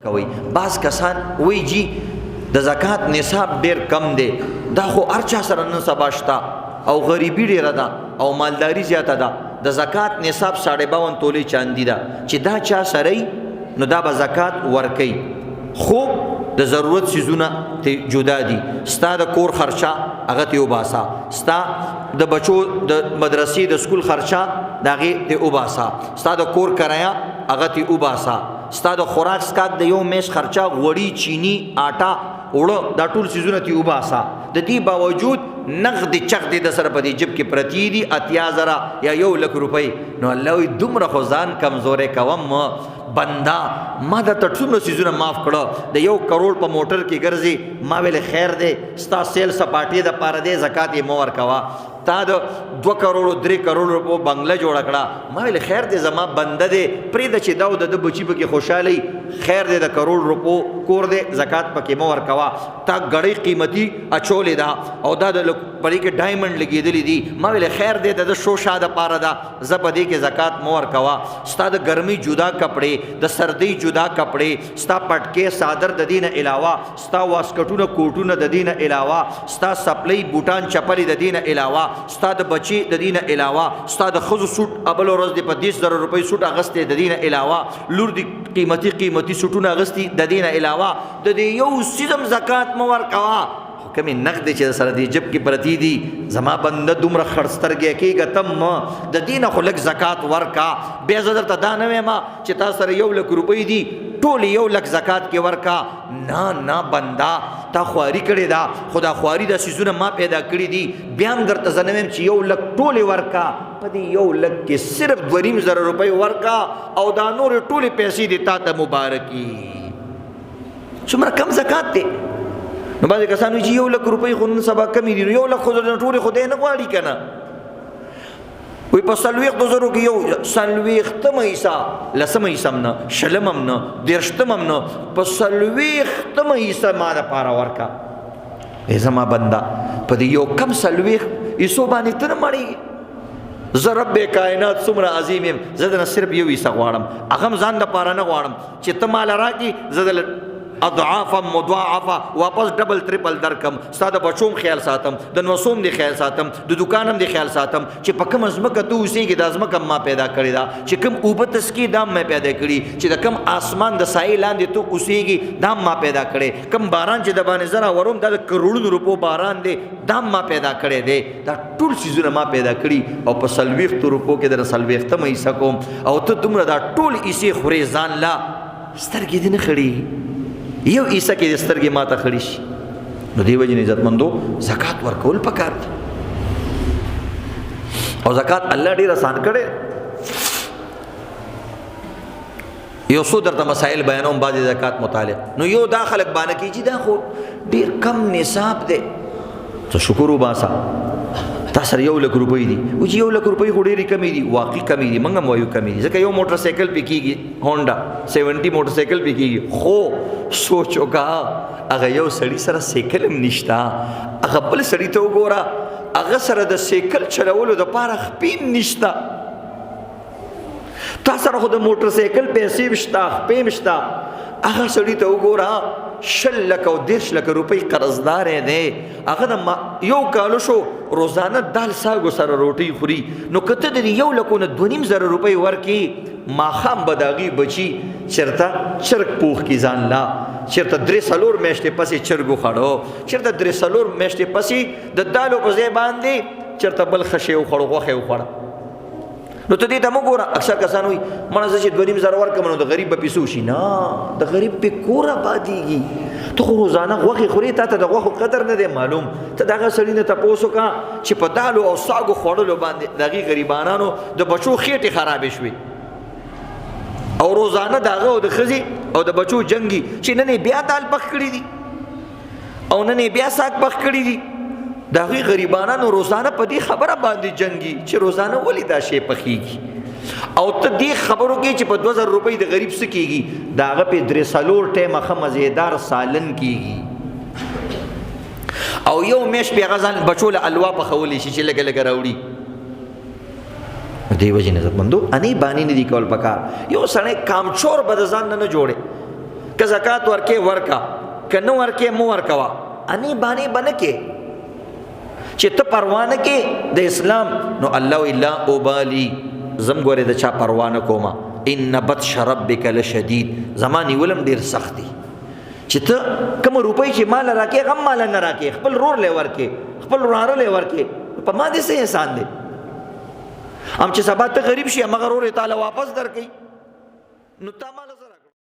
کوي. بعض کسان وی جی د زکات نصاب ډیر کم دی, دا خو هر چا سره نن سبا شته او غریبی ډیره ده او مالداری زیاته ده. د زکات نصاب 52 تولې چاندي ده چې دا چا سره نو دا به زکات ورکي. خو د ضرورت سيزونه ته جدا دي. ستا د کور خرچه هغه ته وباسا, ستا د بچو د مدرسې د سکول خرچه دغه ته وباسا, ستا د کور کرایا هغه ته وباسا, ستا د خوراک سکات د یو میش خرچه غوړی چینی آټا وړو دا ټول سيزونه ته وباسا. د دې باوجود نقد چغد د سره په دې جب کې پرتی دي 80,000 یا 1,00,000 روپۍ. نو الله وي دومره خو ځان کمزورې کوم بندا, ما د ټولو سيزونه معاف کړه. د 1 کروڑ په موټر کې ګرځي, ما ویل خیر دی ستا سیل سپاټي د پاره دی زکات یې مور کوا. تا د 2 کروڑ 3 کروڑ روپو بنگله جوړ کړه, ما ویل خیر دی زما بنده دی پرې د چې دا د بچی په کې خوشالي خیر دی د کروڑ روپو کور دی زکات پکې مور کوا. تا غړې قیمتي اچولې دا او دا د پرې کې ډایمنډ لګېدلې دي, ما ویل خیر دی د شو شاده پاره دا زپدې کې زکات مور کوا. ستا د ګرمي جدا کپڑے, د سردی جدا کپڑے, ستا پټکې صادر د دینه علاوه, ستا واسکټونه کوټونه د دینه علاوه, ستا سپلې بوټان چپلې د دینه علاوه, ستا د بچي د دینه علاوه, ستا د خزو سوټ ابل ورځ د 30,000 روپۍ سوټ اغستې د دینه علاوه, لور د قیمتي سوټونه اغستې د دینه علاوه, د دې یو سیزم زکات مور کوا. کمی نقد چې سره دی جب کې پرتی دي, زما بنده دومره خرڅترګه کېږه تم د دینه خو لږ زکات ورکا. بیا زه درته دا نه وایم چې تا سره 1,00,000 روپۍ دي ټول 1,00,000 زکات کې ورکا. نه بندا تا خواري کړې ده, خدا خواري د سيزونه ما پیدا کړې دي. بیا هم درته زه نه وایم چې 1,00,000 ټول ورکا, په دې 1,00,000 کې صرف 2,500 روپۍ ورکا او دا نور ټول پیسې دي تا ته مبارکي. څومره کم زکات دی. نو بعضې کسان وایي چې 1,00,000 روپۍ خو نن سبا کمې دي, نو 1,00,000 خو ټولې خدای نه غواړي که نه. وایي په 40,000 کې یو 40 حصه, 10 حصه هم نه, 20 هم نه, 30 هم نه, په 40 حصه ما دپاره ورکه. ای زما بنده په دې یو کم 40 حصو باندې ته نه مړېږي. زه رب کائنات څومره عظیم یم, زه دنه صرف یو حصه غواړم, هغه هم ځان دپاره نه غواړم چې ته ماله راکړي زه دله اضعافا مضاعفا واپس ډبل ټریپل درکم. ستا د بچوم خیال ساتم, د نوسوم دی خیال ساتم, د دکانم دی خیال ساتم چې په کوم ځمکه ته اوسېږي دا ځمکه ما پیدا کړې ده, چې کوم اوبه تسکي دا ما پیدا کړي, چې د کوم آسمان د سایې لاندې ته اوسېږي دا ما پیدا کړی, کوم باران چې د باندې زه راوروم دا د کروڑونو روپو باران دی دا ما پیدا کړی دی. دا ټول څیزونه ما پیدا کړي او په 40 روپو کې در 40 حصه کوم او ته دومره دا ټول حصې خورې ځان لا سترګې دې نه خړېږي. یو عیسا کې د سترګې ماته خړې شي. نو دې وجې نه عزتمندو زکات ورکول پکار دي او زکات الله ډېر آسان کړی. یو څو درته مسائل بیانوم بعضې زکات متعلق. نو یو دا خلک باندې کېږي دا خو ډېر کم نصاب دی, ته شکر وباسه تا سره 1,00,000 روپۍ دي. و چې 1,00,000 روپۍ خو ډېرې کمې دي, واقعي کمې دي, موږ هم وایو کمې دي, ځکه یو موټر سایکل پې کېږي هونډا 70 موټر سایکل پې کېږي. خو سوچ وکړه هغه یو سړي سره سایکل هم نشته, هغه بل سړي ته وګوره هغه سره د سایکل چلولو دپاره خپې هم نشته. تا سره خو د موټر سایکل پیسې هم شته, خپې هم شته, هغه سړي ته وګوره 1,00,000 او 1,50,000 روپۍ قرضدار دی, هغه د یو کالو شو روزانه دال ساګو سره روټۍ خوري. نو که ته د 1,00,000 نه 2,500 روپۍ ورکړي, ماښام به د هغې بچي چېرته چرګ پوخ کړي ځان لا, چېرته 3-4 میاشتې پسې چرګ وخوړو, چېرته 3-4 میاشتې پسې د دالو په ځای باندې چېرته بل خشې وخوړو, غوښې وخوړه. نو ته دې ته مه ګوره. اکثر کسان وایي مړه زه چې 2,500 ورکړم نو د غریب به پیسو شي. نه, د غریب پې کور آبادېږي. ته خو روزانه غوښې خورې, تا ته د غوښو قدر نه دی معلوم. ته د هغه سړي نه تپوس وکړه چې په دالو او ساګو خوړلو باندې د هغې غریبانانو د بچو خېټې خرابې شوې او روزانه د هغه او د ښځې او د بچو جنګي چې نن یې بیا دال پخ کړي دي او نن یې بیا ساګ پخ کړي دي. د هغې غریبانانو روزانه په دې خبره باندې جنګي چې روزانه ولې دا شی پخېږي, او ته دې خبرو کې چې په 2,000 روپۍ د غریب څه کېږي, د هغه پې 3-4 ټیمه ښه مزېدار سالن کېږي او یو میاشت پې هغه ځان بچو له الوا پخولی شي چې لږه لږه راوړي. دې وجې نه عزتمندو انې بانې نه دي کول پکار. یو سړی کامچور به د ځان نه جوړې, که زکات ورکې ورکا، که نه ورکې مو ورکوا. انې باندې بنکې چې ته پروا نه کې د اسلام، نو الله وی لا ابالي، زم ګورې د چا پروا نه کومه. ان بطش ربک لشدید، زما نیولم ډېر سخت دی. چې ته کومه روپۍ چې مال راکې غم مال نه راکې، خپل رور لی ورکې، خپل وراره لی ورکې، په ما دې څه احسان دی؟ هم چې سبا ته غریب شي همغه رور یې تاله واپس درکوي، نو تا مال